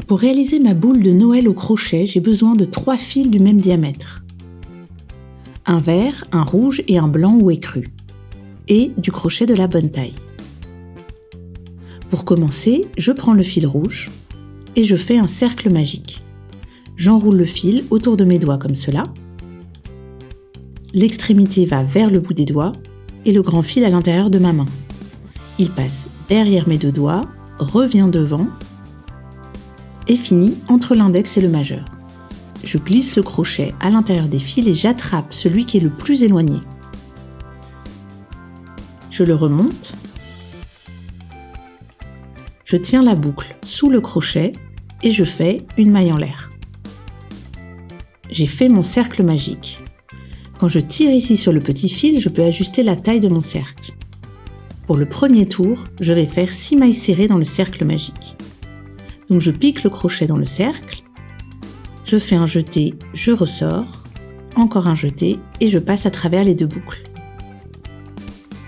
Pour réaliser ma boule de Noël au crochet, j'ai besoin de 3 fils du même diamètre. Un vert, un rouge et un blanc ou écru. Et du crochet de la bonne taille. Pour commencer, je prends le fil rouge et je fais un cercle magique. J'enroule le fil autour de mes doigts comme cela. L'extrémité va vers le bout des doigts et le grand fil à l'intérieur de ma main. Il passe derrière mes 2 doigts, revient devant et finit entre l'index et le majeur. Je glisse le crochet à l'intérieur des fils et j'attrape celui qui est le plus éloigné. Je le remonte. Je tiens la boucle sous le crochet et je fais une maille en l'air. J'ai fait mon cercle magique. Quand je tire ici sur le petit fil, je peux ajuster la taille de mon cercle. Pour le premier tour, je vais faire 6 mailles serrées dans le cercle magique. Donc je pique le crochet dans le cercle, je fais un jeté, je ressors, encore un jeté et je passe à travers les 2 boucles.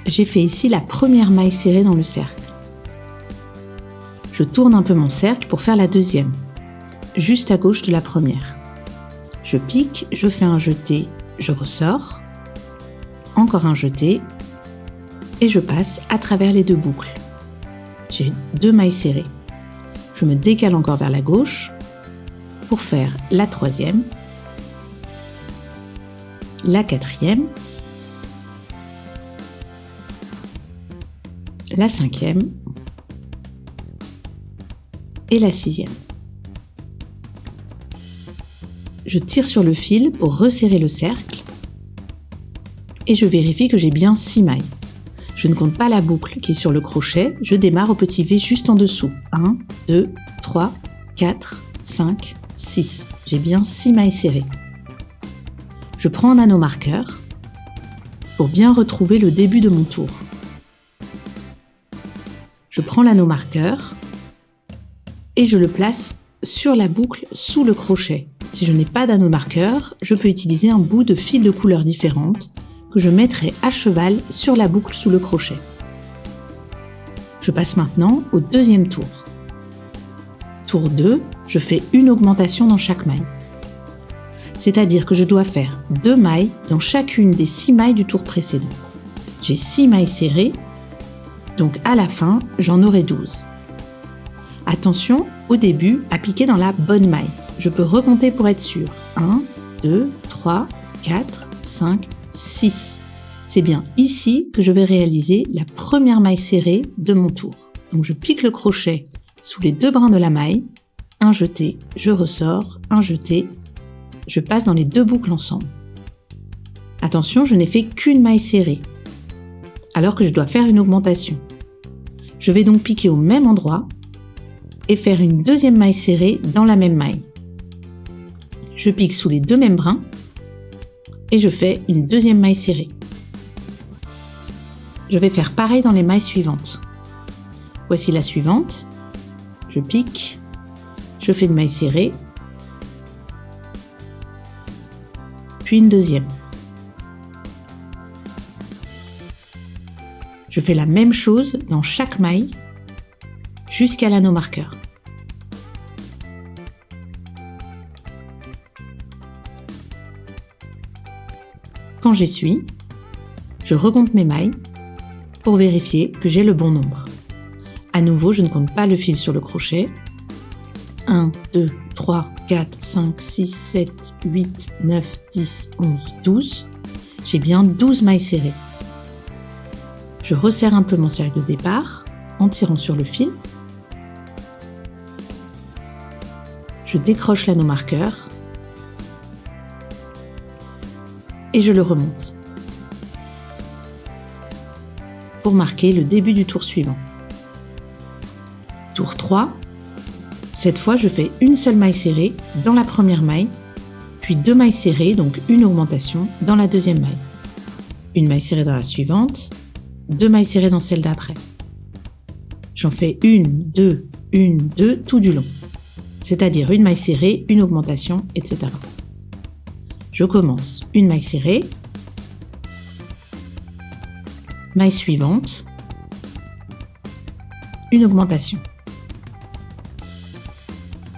J'ai fait ici la première maille serrée dans le cercle. Je tourne un peu mon cercle pour faire la deuxième, juste à gauche de la première. Je pique, je fais un jeté, je ressors, encore un jeté, et je passe à travers les 2 boucles. J'ai 2 mailles serrées. Je me décale encore vers la gauche pour faire la 3e, la 4e, la 5e et la 6e. Je tire sur le fil pour resserrer le cercle et je vérifie que j'ai bien 6 mailles. Je ne compte pas la boucle qui est sur le crochet, je démarre au petit V juste en dessous. 1, 2, 3, 4, 5, 6. J'ai bien 6 mailles serrées. Je prends un anneau marqueur pour bien retrouver le début de mon tour. Je prends l'anneau marqueur et je le place sur la boucle sous le crochet. Si je n'ai pas d'anneau marqueur, je peux utiliser un bout de fil de couleurs différentes que je mettrai à cheval sur la boucle sous le crochet. Je passe maintenant au 2e tour. Tour 2, je fais une augmentation dans chaque maille. C'est-à-dire que je dois faire 2 mailles dans chacune des 6 mailles du tour précédent. J'ai 6 mailles serrées, donc à la fin, j'en aurai 12. Attention, au début, à piquer dans la bonne maille. Je peux recompter pour être sûr. 1, 2, 3, 4, 5, 6. C'est bien ici que je vais réaliser la première maille serrée de mon tour. Donc je pique le crochet sous les 2 brins de la maille, un jeté, je ressors, un jeté, je passe dans les 2 boucles ensemble. Attention, je n'ai fait qu'une maille serrée, alors que je dois faire une augmentation. Je vais donc piquer au même endroit et faire une 2e maille serrée dans la même maille. Je pique sous les 2 mêmes brins et je fais une 2e maille serrée. Je vais faire pareil dans les mailles suivantes. Voici la suivante. Je pique, je fais une maille serrée, puis une 2e. Je fais la même chose dans chaque maille jusqu'à l'anneau marqueur. Quand j'essuie, je recompte mes mailles pour vérifier que j'ai le bon nombre. À nouveau, je ne compte pas le fil sur le crochet. 1, 2, 3, 4, 5, 6, 7, 8, 9, 10, 11, 12. J'ai bien 12 mailles serrées. Je resserre un peu mon cercle de départ en tirant sur le fil. Je décroche l'anneau marqueur et je le remonte pour marquer le début du tour suivant. Tour 3, cette fois je fais une seule maille serrée dans la première maille, puis 2 mailles serrées, donc une augmentation dans la 2e maille. Une maille serrée dans la suivante, 2 mailles serrées dans celle d'après. J'en fais 1, 2, 1, 2 tout du long, c'est-à-dire une maille serrée, une augmentation, etc. Je commence une maille serrée, maille suivante, une augmentation.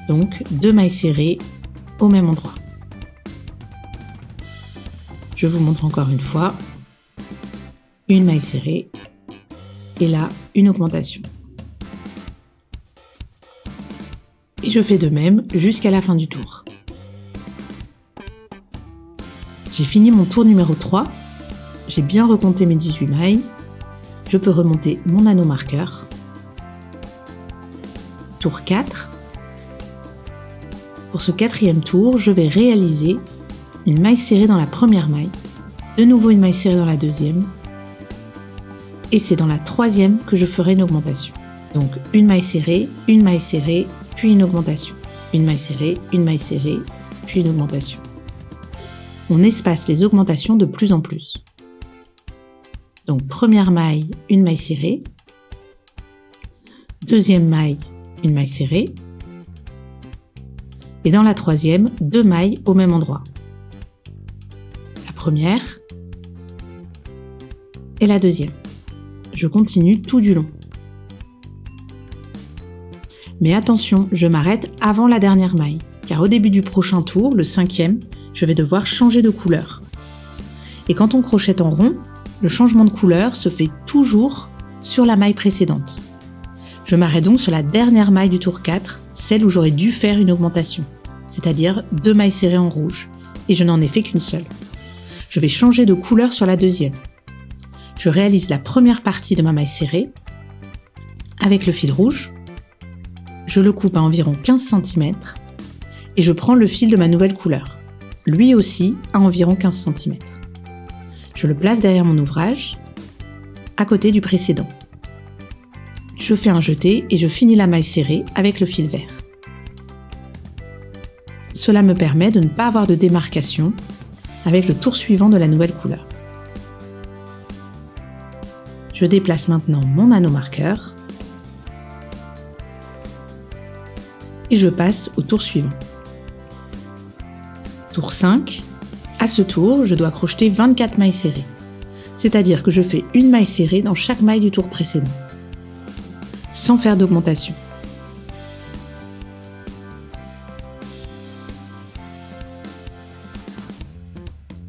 Donc 2 mailles serrées au même endroit. Je vous montre encore une fois. Une maille serrée et là, une augmentation. Et je fais de même jusqu'à la fin du tour. J'ai fini mon tour numéro 3. J'ai bien recompté mes 18 mailles. Je peux remonter mon anneau marqueur. Tour 4. Pour ce 4e tour, je vais réaliser une maille serrée dans la première maille, de nouveau une maille serrée dans la deuxième, et c'est dans la 3e que je ferai une augmentation. Donc une maille serrée, puis une augmentation. Une maille serrée, puis une augmentation. On espace les augmentations de plus en plus. Donc première maille, une maille serrée. Deuxième maille, une maille serrée. Et dans la 3e, 2 mailles au même endroit. La première et la deuxième. Je continue tout du long. Mais attention, je m'arrête avant la dernière maille, car au début du prochain tour, le 5e, je vais devoir changer de couleur. Et quand on crochette en rond, le changement de couleur se fait toujours sur la maille précédente. Je m'arrête donc sur la dernière maille du tour 4, celle où j'aurais dû faire une augmentation, c'est-à-dire 2 mailles serrées en rouge, et je n'en ai fait qu'une seule. Je vais changer de couleur sur la deuxième. Je réalise la première partie de ma maille serrée avec le fil rouge. Je le coupe à environ 15 cm et je prends le fil de ma nouvelle couleur, lui aussi à environ 15 cm. Je le place derrière mon ouvrage, à côté du précédent. Je fais un jeté et je finis la maille serrée avec le fil vert. Cela me permet de ne pas avoir de démarcation avec le tour suivant de la nouvelle couleur. Je déplace maintenant mon anneau marqueur et je passe au tour suivant. Tour 5. À ce tour, je dois crocheter 24 mailles serrées, c'est-à-dire que je fais une maille serrée dans chaque maille du tour précédent, sans faire d'augmentation.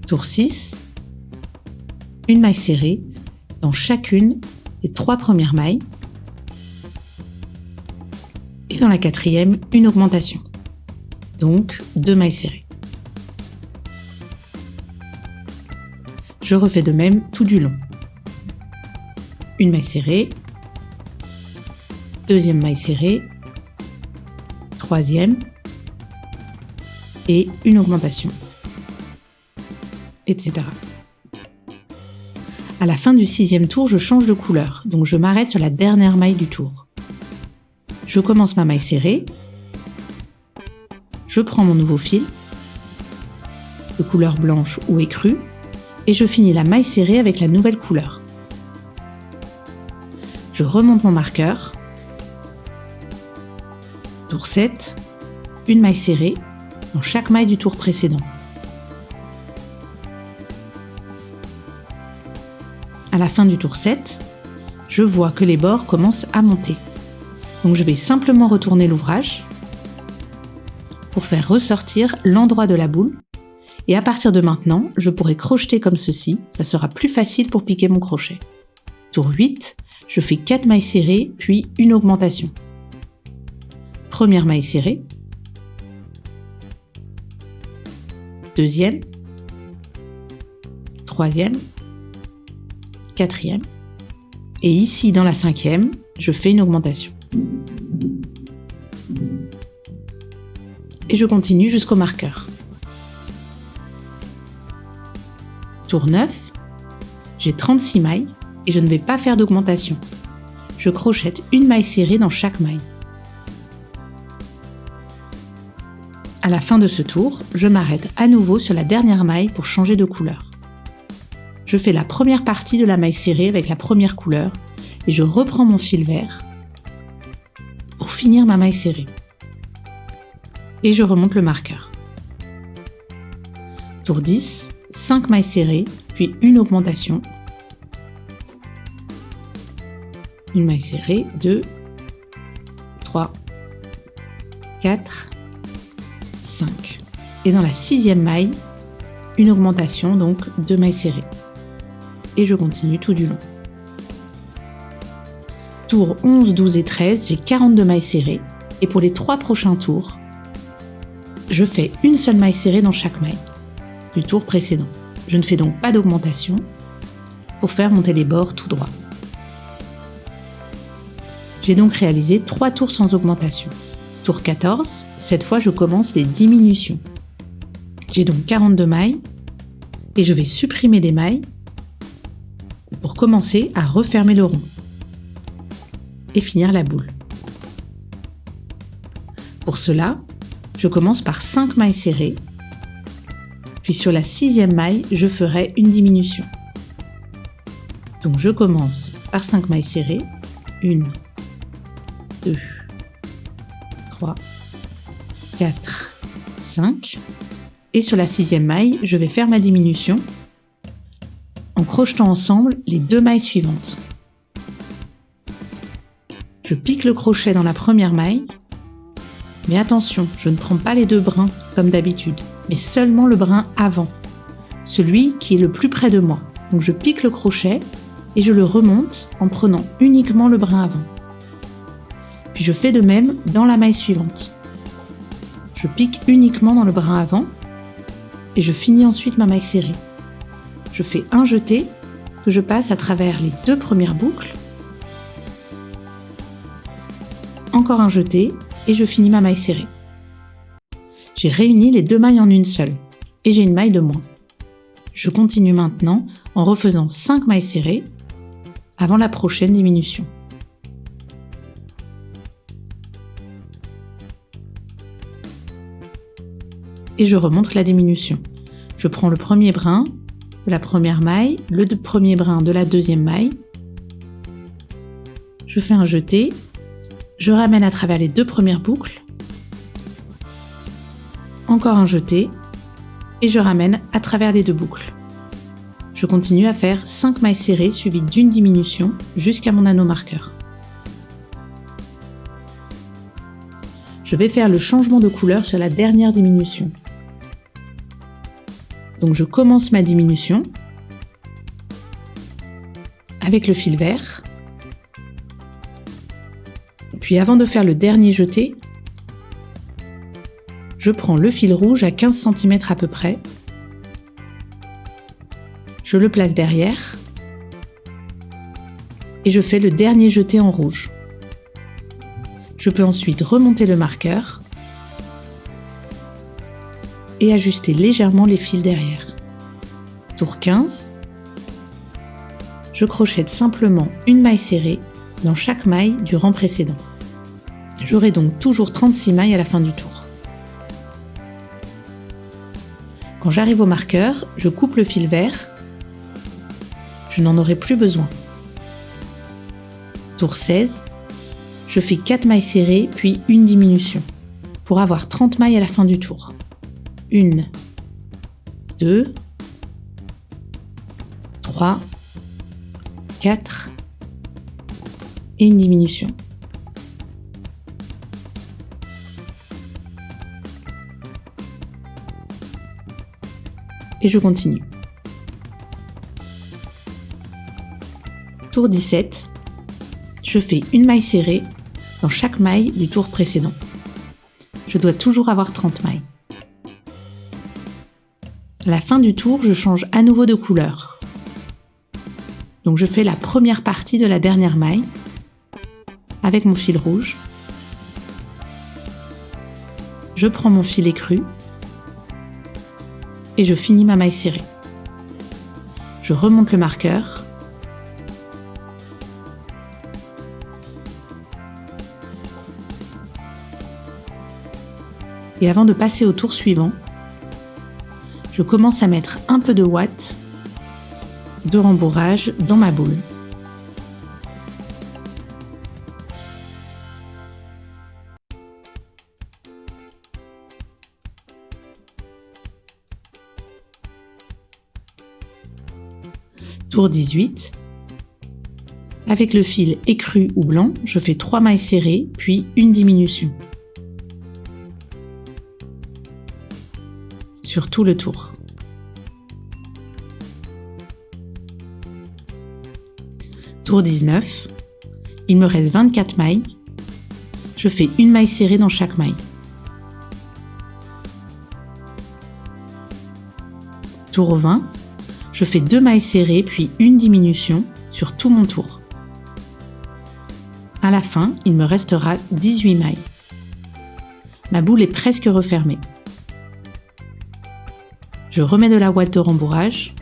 Tour 6. Une maille serrée dans chacune des 3 premières mailles et dans la 4e, une augmentation. Donc 2 mailles serrées. Je refais de même tout du long. Une maille serrée, deuxième maille serrée, 3e et une augmentation, etc. À la fin du 6e tour, je change de couleur, donc je m'arrête sur la dernière maille du tour. Je commence ma maille serrée, je prends mon nouveau fil, de couleur blanche ou écrue, et je finis la maille serrée avec la nouvelle couleur. Je remonte mon marqueur, tour 7, une maille serrée dans chaque maille du tour précédent. À la fin du tour 7, je vois que les bords commencent à monter. Donc je vais simplement retourner l'ouvrage pour faire ressortir l'endroit de la boule. Et à partir de maintenant, je pourrai crocheter comme ceci, ça sera plus facile pour piquer mon crochet. Tour 8, je fais 4 mailles serrées, puis une augmentation. Première maille serrée, deuxième, troisième, quatrième, et ici dans la 5e, je fais une augmentation. Et je continue jusqu'au marqueur. Tour 9, j'ai 36 mailles et je ne vais pas faire d'augmentation. Je crochette une maille serrée dans chaque maille. À la fin de ce tour, je m'arrête à nouveau sur la dernière maille pour changer de couleur. Je fais la première partie de la maille serrée avec la première couleur et je reprends mon fil vert pour finir ma maille serrée. Et je remonte le marqueur. Tour 10, 5 mailles serrées, puis une augmentation. Une maille serrée, 2, 3, 4, 5. Et dans la 6e maille, une augmentation, donc 2 mailles serrées. Et je continue tout du long. Tour 11, 12 et 13, j'ai 42 mailles serrées. Et pour les 3 prochains tours, je fais une seule maille serrée dans chaque maille du tour précédent. Je ne fais donc pas d'augmentation pour faire monter les bords tout droit. J'ai donc réalisé 3 tours sans augmentation. Tour 14, cette fois je commence les diminutions. J'ai donc 42 mailles et je vais supprimer des mailles pour commencer à refermer le rond et finir la boule. Pour cela, je commence par 5 mailles serrées, puis sur la 6e maille, je ferai une diminution. Donc je commence par 5 mailles serrées, 1, 2, 3, 4, 5. Et sur la 6e maille, je vais faire ma diminution en crochetant ensemble les 2 mailles suivantes. Je pique le crochet dans la première maille, mais attention, je ne prends pas les 2 brins comme d'habitude, mais seulement le brin avant, celui qui est le plus près de moi. Donc je pique le crochet et je le remonte en prenant uniquement le brin avant. Puis je fais de même dans la maille suivante. Je pique uniquement dans le brin avant et je finis ensuite ma maille serrée. Je fais un jeté que je passe à travers les 2 premières boucles, encore un jeté et je finis ma maille serrée. J'ai réuni les 2 mailles en une seule et j'ai une maille de moins. Je continue maintenant en refaisant 5 mailles serrées avant la prochaine diminution. Et je remonte la diminution. Je prends le premier brin de la première maille, le premier brin de la 2e maille. Je fais un jeté, je ramène à travers les 2 premières boucles, encore un jeté, et je ramène à travers les 2 boucles. Je continue à faire 5 mailles serrées suivies d'une diminution jusqu'à mon anneau marqueur. Je vais faire le changement de couleur sur la dernière diminution. Donc je commence ma diminution avec le fil vert. Puis avant de faire le dernier jeté, je prends le fil rouge à 15 cm à peu près. Je le place derrière et je fais le dernier jeté en rouge. Je peux ensuite remonter le marqueur et ajuster légèrement les fils derrière. Tour 15, je crochète simplement une maille serrée dans chaque maille du rang précédent. J'aurai donc toujours 36 mailles à la fin du tour. Quand j'arrive au marqueur, je coupe le fil vert. Je n'en aurai plus besoin. Tour 16, je fais 4 mailles serrées puis une diminution pour avoir 30 mailles à la fin du tour. 1, 2, 3, 4 et une diminution. Et je continue. Tour 17, je fais une maille serrée dans chaque maille du tour précédent. Je dois toujours avoir 30 mailles. À la fin du tour, je change à nouveau de couleur. Donc je fais la première partie de la dernière maille avec mon fil rouge. Je prends mon fil écru et je finis ma maille serrée. Je remonte le marqueur. Et avant de passer au tour suivant, je commence à mettre un peu de ouate de rembourrage dans ma boule. Tour 18. Avec le fil écru ou blanc, je fais 3 mailles serrées, puis une diminution. sur tout le tour. Tour 19, il me reste 24 mailles. Je fais une maille serrée dans chaque maille. Tour 20, je fais 2 mailles serrées puis une diminution sur tout mon tour. À la fin, il me restera 18 mailles. Ma boule est presque refermée. Je remets de la ouate de rembourrage.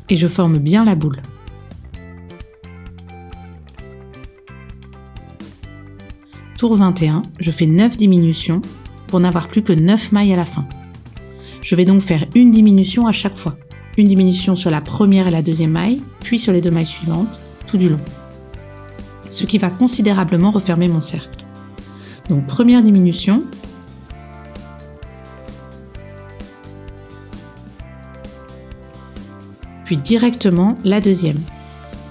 Et je forme bien la boule. Tour 21, je fais 9 diminutions pour n'avoir plus que 9 mailles à la fin. Je vais donc faire une diminution à chaque fois. Une diminution sur la première et la deuxième maille, puis sur les 2 mailles suivantes, tout du long. Ce qui va considérablement refermer mon cercle. Donc première diminution. Puis directement la deuxième,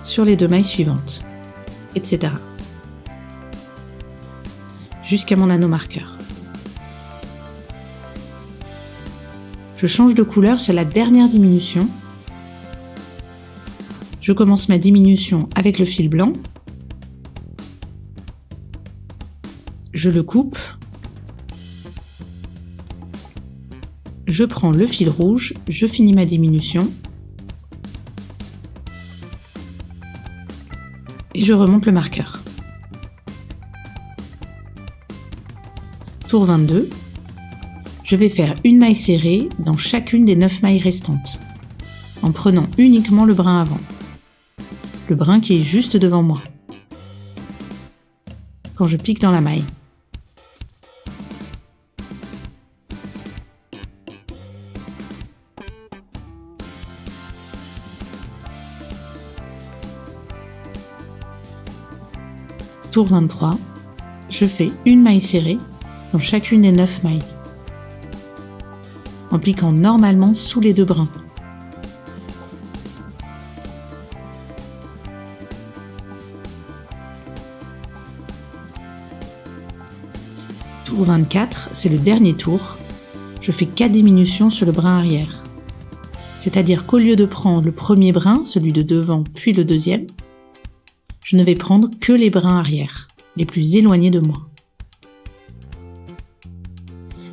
sur les 2 mailles suivantes, etc. Jusqu'à mon anneau marqueur. Je change de couleur sur la dernière diminution. Je commence ma diminution avec le fil blanc. Je le coupe. Je prends le fil rouge, je finis ma diminution. Et je remonte le marqueur. Tour 22. Je vais faire une maille serrée dans chacune des 9 mailles restantes, en prenant uniquement le brin avant, le brin qui est juste devant moi, quand je pique dans la maille. Tour 23, je fais une maille serrée dans chacune des 9 mailles, en piquant normalement sous les 2 brins. Tour 24, c'est le dernier tour. Je fais 4 diminutions sur le brin arrière. C'est-à-dire qu'au lieu de prendre le premier brin, celui de devant, puis le deuxième, je ne vais prendre que les brins arrière, les plus éloignés de moi.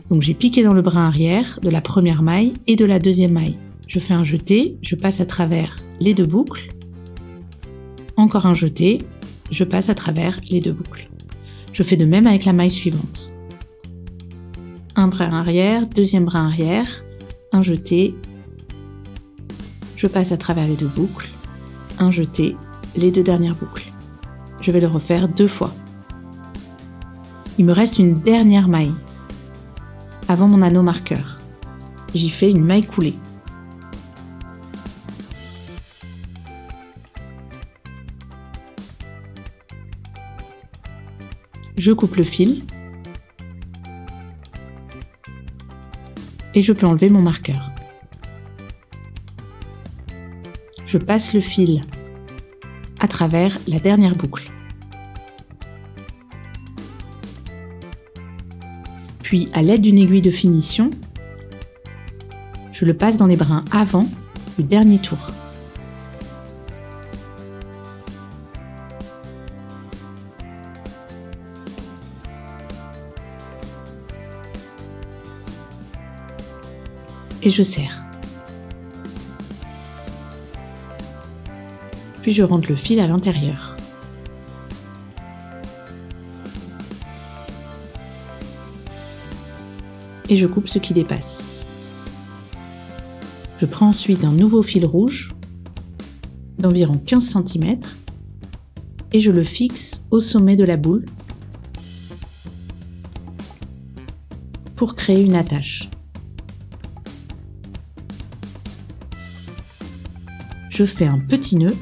Donc j'ai piqué dans le brin arrière de la première maille et de la deuxième maille. Je fais un jeté, je passe à travers les 2 boucles. Encore un jeté, je passe à travers les 2 boucles. Je fais de même avec la maille suivante. Un brin arrière, deuxième brin arrière, un jeté, je passe à travers les 2 boucles, un jeté, les 2 dernières boucles. Je vais le refaire 2 fois. Il me reste une dernière maille avant mon anneau marqueur. J'y fais une maille coulée. Je coupe le fil et je peux enlever mon marqueur. Je passe le fil à travers la dernière boucle. Puis, à l'aide d'une aiguille de finition, je le passe dans les brins avant du dernier tour. Et je serre. Puis je rentre le fil à l'intérieur. Et je coupe ce qui dépasse. Je prends ensuite un nouveau fil rouge d'environ 15 cm et je le fixe au sommet de la boule pour créer une attache. Je fais un petit nœud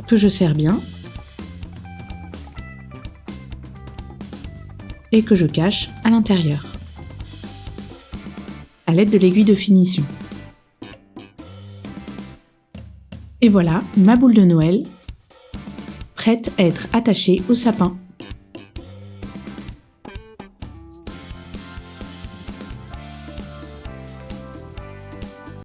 que je serre bien et que je cache à l'intérieur à l'aide de l'aiguille de finition. Et voilà ma boule de Noël prête à être attachée au sapin.